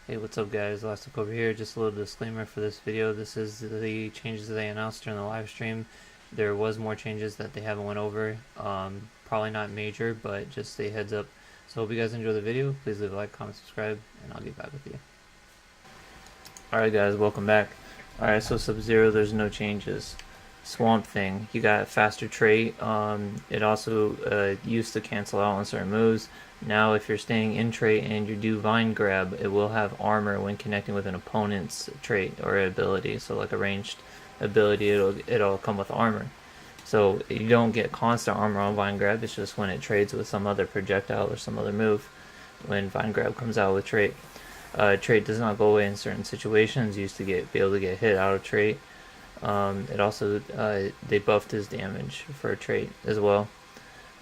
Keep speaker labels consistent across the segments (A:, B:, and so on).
A: Hey, what's up guys, Elastic over here. Just a little disclaimer for this video. This is the changes that they announced during the live stream. There was more changes that they haven't went over. Probably not major, but just a heads up. So hope you guys enjoy the video. Please leave a like, comment, subscribe, and I'll get back with you. Alright guys, welcome back. Alright, so SubZero, there's no changes. Swamp Thing, you got a faster trait. It also used to cancel out on certain moves. Now if you're staying in trait and you do Vine Grab, it will have armor when connecting with an opponent's trait or ability. So like a ranged ability, it'll come with armor. So you don't get constant armor on Vine Grab, it's just when it trades with some other projectile or some other move when Vine Grab comes out with trait. Trait does not go away in certain situations. You used to be able to get hit out of trait. It also they buffed his damage for a trait as well.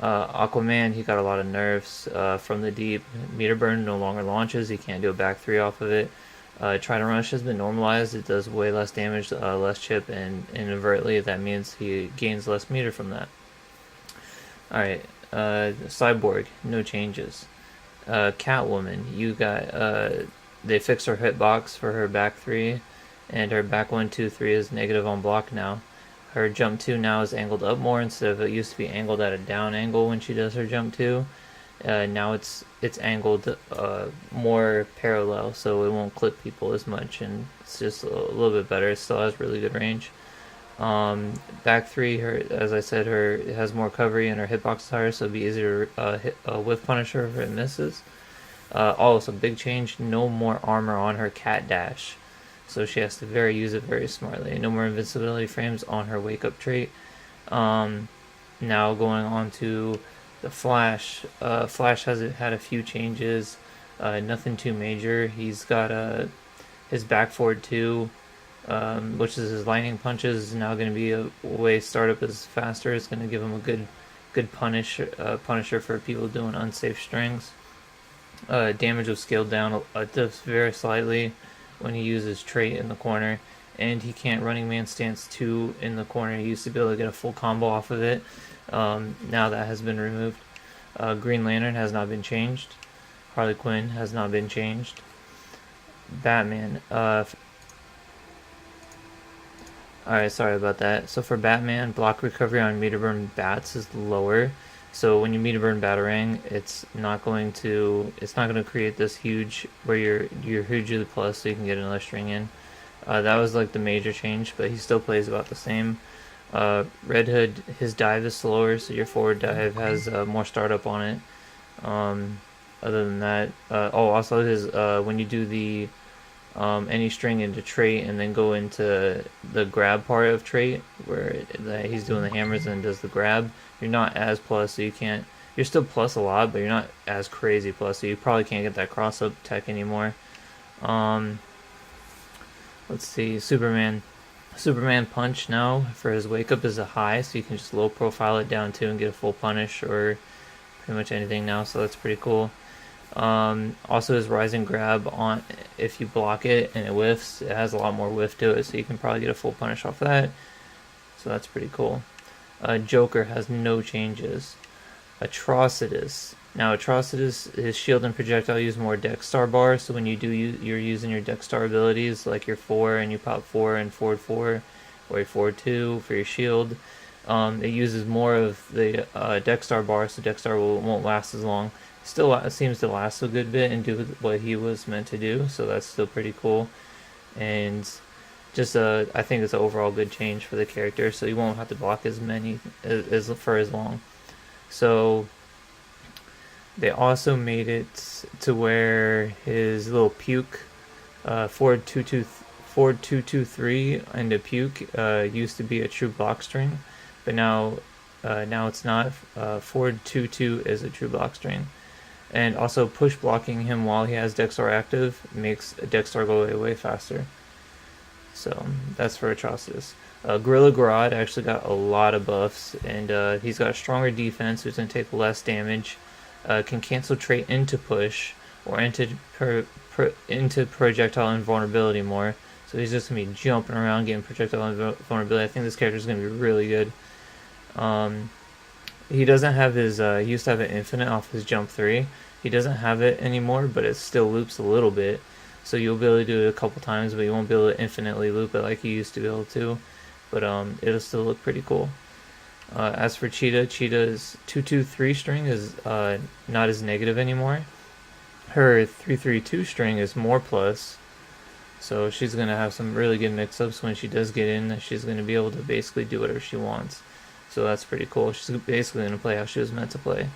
A: Aquaman, he got a lot of nerfs from the deep. Meter burn no longer launches. He can't do a back 3 off of it. Try to rush has been normalized. It does way less damage, less chip, and inadvertently that means he gains less meter from that. Alright, Cyborg, no changes. Catwoman, you got they fixed her hitbox for her back 3, and her back 1, 2, 3 is negative on block now. Her jump 2 now is angled up more instead of it used to be angled at a down angle when she does her jump 2. Now it's angled more parallel, so it won't clip people as much, and it's just a little bit better. It still has really good range. Back 3, as I said, it has more recovery and her hitbox is higher, so it'll be easier to hit a whiff punisher if it misses. Also, big change, no more armor on her cat dash. So she has to use it very smartly. No more invincibility frames on her wake up trait. Now going on to the Flash. Flash has had a few changes. Nothing too major. He's got his back forward 2, which is his lightning punches, is now going to be a way startup is faster. It's going to give him a good punisher for people doing unsafe strings. Damage was scaled down just very slightly when he uses trait in the corner, and he can't running man stance 2 in the corner. He used to be able to get a full combo off of it. Now that has been removed. Green Lantern has not been changed. Harley Quinn has not been changed. Batman, alright, sorry about that. So for Batman, block recovery on meter burn bats is lower. So when you meter burn Batarang, it's not going to create this huge where you're hugely plus, so you can get another string in. That was like the major change, but he still plays about the same. Red Hood, his dive is slower, so your forward dive has more startup on it. Other than that, also his when you do the any string into trait and then go into the grab part of trait where he's doing the hammers and does the grab, you're not as plus, so you're still plus a lot, but you're not as crazy plus, so you probably can't get that cross up tech anymore. Let's see, Superman punch now for his wake up is a high, so you can just low profile it down too and get a full punish or pretty much anything now, so that's pretty cool. Also his rising grab, on if you block it and it whiffs, it has a lot more whiff to it, so you can probably get a full punish off that, so that's pretty cool. Joker has no changes. Atrocitus, now Atrocitus, his shield and projectile use more dex star bar, so when you're using your dex star abilities like your 4 and you pop 4 and forward 4 or your forward 2 for your shield, it uses more of the dex star bar, so dex star won't last as long. Still seems to last a good bit and do what he was meant to do, so that's still pretty cool. And just I think it's an overall good change for the character, so you won't have to block as long. So they also made it to where his little puke, forward 223 and a puke used to be a true block string, but now it's not. Forward 2-2 is a true block string. And also push blocking him while he has Dexstar active makes Dexstar go away way faster. So that's for Atrocitus. Gorilla Grodd actually got a lot of buffs, and he's got stronger defense, so he's going to take less damage. Can cancel trait into push or into projectile invulnerability more. So he's just going to be jumping around getting projectile invulnerability. I think this character is going to be really good. He doesn't have his, he used to have an infinite off his jump 3. He doesn't have it anymore, but it still loops a little bit. so you'll be able to do it a couple times, but you won't be able to infinitely loop it like you used to be able to. But it'll still look pretty cool. As for Cheetah's 223 string is not as negative anymore. Her 332 string is more plus, so she's going to have some really good mix-ups when she does get in. She's going to be able to basically do whatever she wants, so that's pretty cool. She's basically going to play how she was meant to play.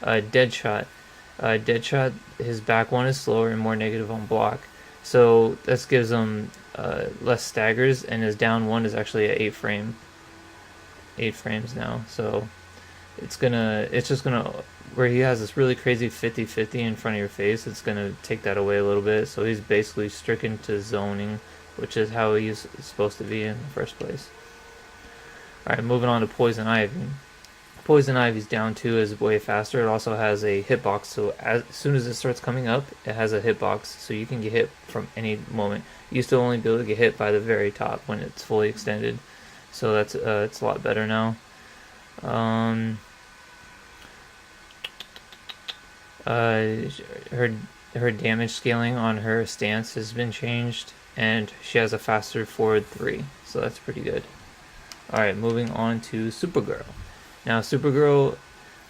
A: Deadshot. Deadshot, his back one is slower and more negative on block, so this gives him less staggers, and his down one is actually at 8 frames now, so it's just gonna, where he has this really crazy 50-50 in front of your face, it's gonna take that away a little bit. So he's basically stricken to zoning, which is how he's supposed to be in the first place. Alright, moving on to Poison Ivy. Poison Ivy's down 2 is way faster. It also has a hitbox, so as soon as it starts coming up, it has a hitbox, so you can get hit from any moment. You used to only be able to get hit by the very top when it's fully extended, so that's it's a lot better now. Her damage scaling on her stance has been changed, and she has a faster forward 3, so that's pretty good. Alright, moving on to Supergirl. Now Supergirl,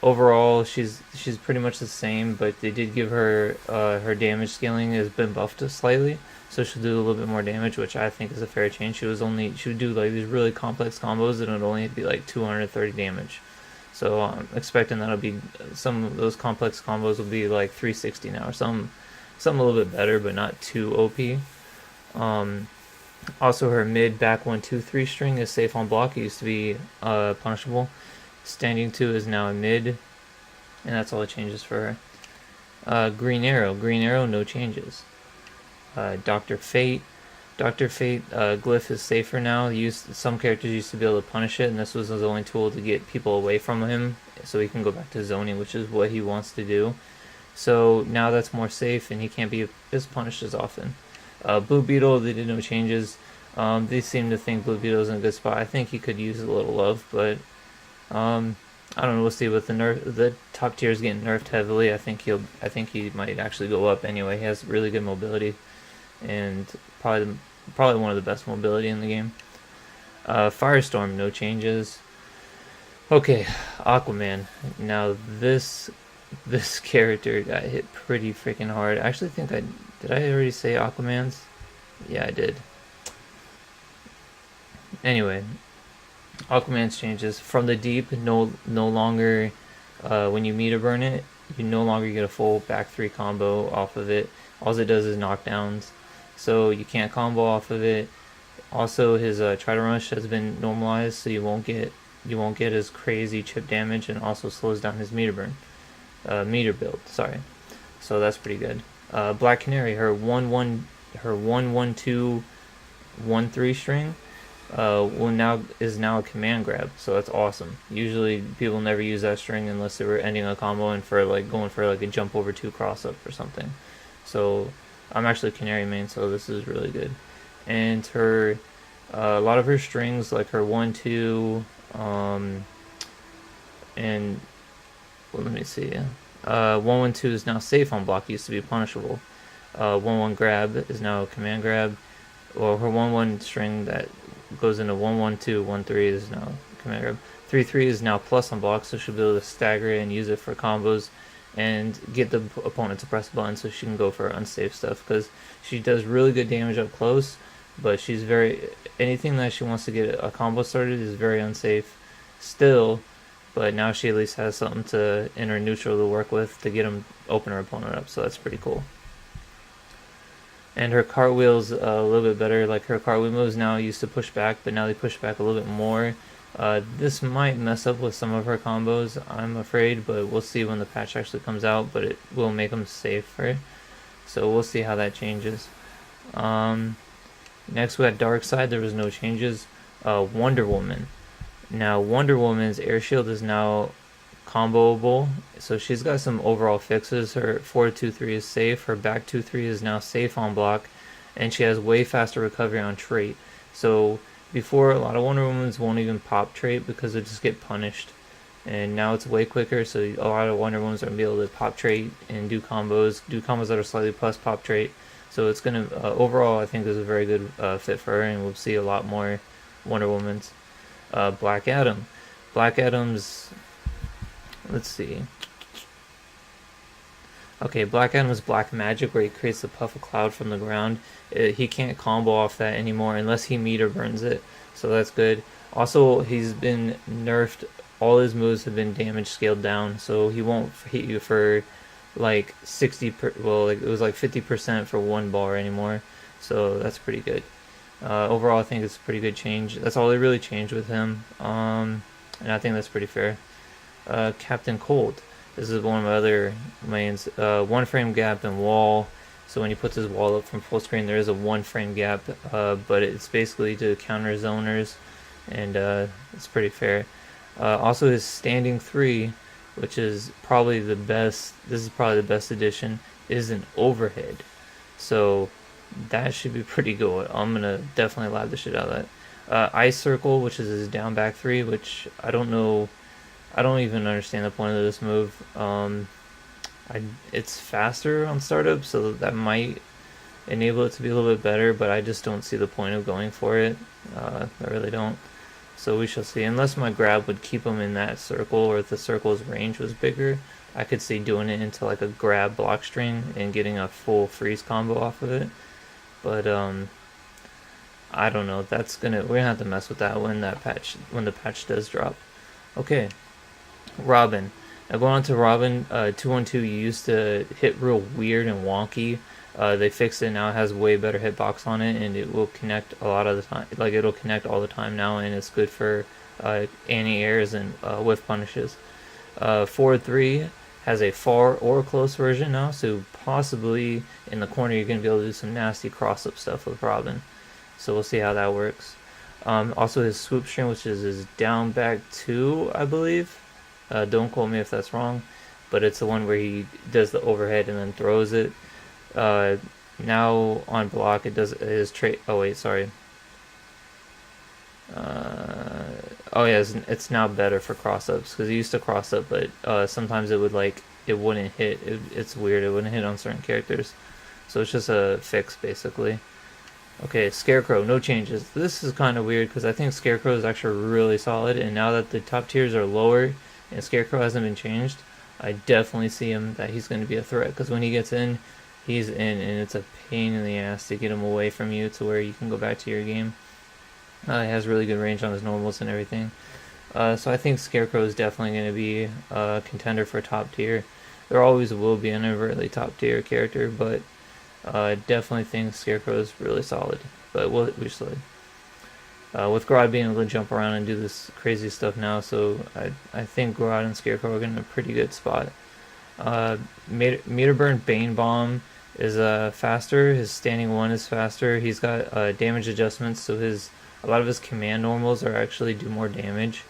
A: overall, she's pretty much the same, but they did give her her damage scaling has been buffed slightly, so she'll do a little bit more damage, which I think is a fair change. She would do like these really complex combos, and it would only be like 230 damage. So I'm expecting that'll be, some of those complex combos will be like 360 now, or some a little bit better, but not too OP. Also, her mid back 1 2 3 string is safe on block. It used to be punishable. Standing 2 is now a mid, and that's all it changes for her. Green Arrow, no changes. Dr. Fate, Glyph is safer now. Some characters used to be able to punish it, and this was his only tool to get people away from him, so he can go back to zoning, which is what he wants to do. So now that's more safe, and he can't be as punished as often. Blue Beetle, they did no changes. They seem to think Blue Beetle's in a good spot. I think he could use a little love, but I don't know. We'll see. With the top tier is getting nerfed heavily. I think he might actually go up anyway. He has really good mobility, and probably one of the best mobility in the game. Firestorm, no changes. Okay, Aquaman. Now this character got hit pretty freaking hard. I actually think did I already say Aquaman's? Yeah, I did. Anyway, Aquaman's changes from the deep. No longer when you meter burn it, you no longer get a full back 3 combo off of it. All it does is knockdowns, so you can't combo off of it. Also, his try to rush has been normalized, so you won't get as crazy chip damage, and also slows down his meter build. Sorry, so that's pretty good. Black Canary, her 1-1-2-1-3 string is now a command grab, so that's awesome. Usually people never use that string unless they were ending a combo and going for a jump over 2 cross up or something. So I'm actually Canary main, so this is really good. And her a lot of her strings, like her 1-2 and well, let me see. 1-1-2 is now safe on block. Used to be punishable. 1-1 grab is now a command grab. Well, her 1-1 string that goes into 1-1-2, 1-3 is now command grab. 3-3 is now plus on block, so she'll be able to stagger it and use it for combos and get the opponent to press a button so she can go for unsafe stuff, because she does really good damage up close, but anything that she wants to get a combo started is very unsafe still. But now she at least has something to in her neutral to work with to get him open her opponent up, so that's pretty cool. And her cartwheel's a little bit better. Like, her cartwheel moves now used to push back, but now they push back a little bit more. This might mess up with some of her combos, I'm afraid, but we'll see when the patch actually comes out, but it will make them safer. So we'll see how that changes. Next we got Darkseid. There was no changes. Wonder Woman. Now Wonder Woman's air shield is now comboable, so she's got some overall fixes. Her 4-2-3 is safe. Her back 2-3 is now safe on block, and she has way faster recovery on trait. So before, a lot of Wonder Womans won't even pop trait because they just get punished, and now it's way quicker. So a lot of Wonder Womans are gonna be able to pop trait and do combos that are slightly plus pop trait. So it's gonna overall, I think this is a very good fit for her, and we'll see a lot more Wonder Woman's. Black Adam. Black Adam's. Let's see. Okay, Black Adam's black magic, where he creates a puff of cloud from the ground. He can't combo off that anymore unless he meter burns it, so that's good. Also, he's been nerfed. All his moves have been damage scaled down, so he won't hit you for like 50% for one bar anymore. So that's pretty good. Overall, I think it's a pretty good change. That's all they really changed with him, and I think that's pretty fair. Captain Cold. This is one of my other mains. 1 frame gap and wall. So when he puts his wall up from full screen, there is a 1 frame gap, but it's basically to counter zoners, and it's pretty fair. Also, his standing 3, which is probably the best. This is probably the best addition. Is an overhead. So that should be pretty good. I'm gonna definitely lab the shit out of that. Ice Circle, which is his down back 3, which I don't know. I don't even understand the point of this move. It's faster on startup, so that might enable it to be a little bit better, but I just don't see the point of going for it. I really don't. So we shall see. Unless my grab would keep him in that circle, or if the circle's range was bigger, I could see doing it into like a grab block string and getting a full freeze combo off of it. But I don't know. We're gonna have to mess with that when the patch does drop. Okay. Robin. Now going on to Robin, 212 used to hit real weird and wonky. They fixed it now. It has way better hitbox on it, and it will connect a lot of the time. Like, it'll connect all the time now, and it's good for anti-airs and whiff punishes. Forward 3 has a far or close version now, so possibly in the corner you're going to be able to do some nasty cross-up stuff with Robin. So we'll see how that works. Also his swoop string, which is his down back 2, I believe. Don't quote me if that's wrong, but it's the one where he does the overhead and then throws it. Now on block it does his trait. Oh wait, sorry. Oh yeah, it's now better for cross ups, because he used to cross up, but sometimes it wouldn't hit. It's weird. It wouldn't hit on certain characters, so it's just a fix basically. Okay, Scarecrow, no changes. This is kind of weird because I think Scarecrow is actually really solid, and now that the top tiers are lower and Scarecrow hasn't been changed, I definitely see him that he's going to be a threat, because when he gets in, he's in, and it's a pain in the ass to get him away from you to where you can go back to your game. He has really good range on his normals and everything. So I think Scarecrow is definitely going to be a contender for top tier. There always will be an overtly top tier character, but I definitely think Scarecrow is really solid. But we shall see. With Grodd being able to jump around and do this crazy stuff now, so I think Grodd and Scarecrow are in a pretty good spot. Meter Burn Bane Bomb is faster. His standing 1 is faster. He's got damage adjustments, so a lot of his command normals are actually do more damage.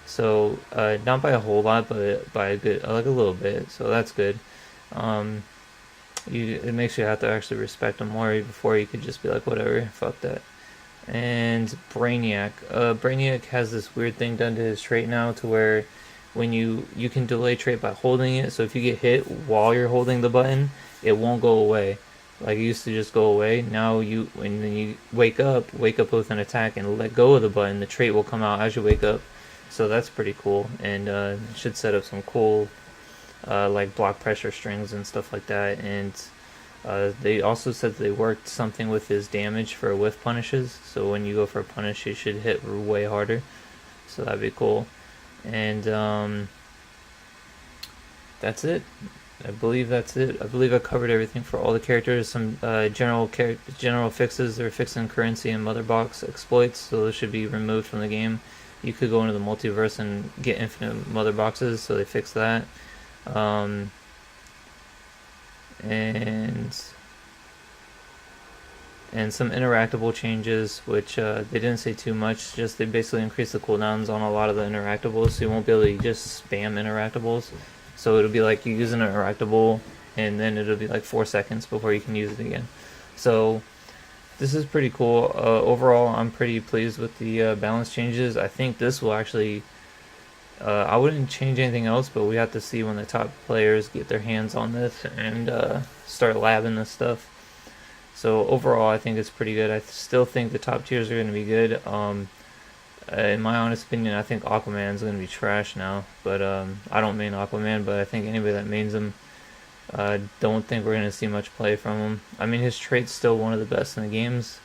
A: So not by a whole lot, but by a little bit. So that's good. It makes you have to actually respect him more before you could just be like, whatever, fuck that. And Brainiac. Brainiac has this weird thing done to his trait now, to where when you can delay trait by holding it. So if you get hit while you're holding the button, it won't go away. Like, it used to just go away. Now when you wake up with an attack and let go of the button, the trait will come out as you wake up. So that's pretty cool, and should set up some cool like block pressure strings and stuff like that. And they also said they worked something with his damage for whiff punishes, so when you go for a punish you should hit way harder, so that'd be cool. And that's it. I believe that's it. I believe I covered everything for all the characters. Some general fixes. They're fixing currency and mother box exploits, so those should be removed from the game. You could go into the multiverse and get infinite mother boxes, so they fixed that. And some interactable changes, which they didn't say too much. Just they basically increased the cooldowns on a lot of the interactables, so you won't be able to just spam interactables. So it'll be like you use an interactable, and then it'll be like 4 seconds before you can use it again. So this is pretty cool. Overall, I'm pretty pleased with the balance changes. I think this will actually... I wouldn't change anything else, but we have to see when the top players get their hands on this and start labbing this stuff. So overall, I think it's pretty good. I still think the top tiers are going to be good. In my honest opinion, I think Aquaman's going to be trash now. But I don't main Aquaman, but I think anybody that mains him, don't think we're going to see much play from him. I mean, his trait's still one of the best in the games.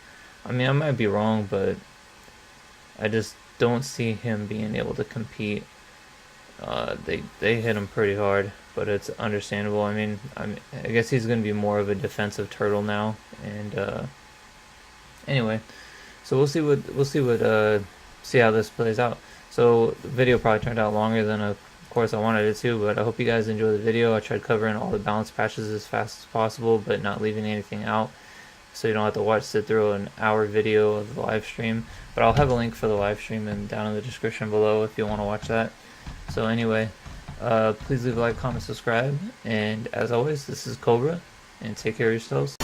A: I mean, I might be wrong, but I just don't see him being able to compete. They hit him pretty hard, but it's understandable. I mean, I guess he's going to be more of a defensive turtle now. And anyway, so we'll see how this plays out. So the video probably turned out longer than of course I wanted it to, but I hope you guys enjoy the video. I tried covering all the balance patches as fast as possible, but not leaving anything out, so you don't have to sit through an hour video of the live stream. But I'll have a link for the live stream and down in the description below if you want to watch that. So anyway, please leave a like, comment, subscribe, and as always, this is Cobra, and take care of yourselves.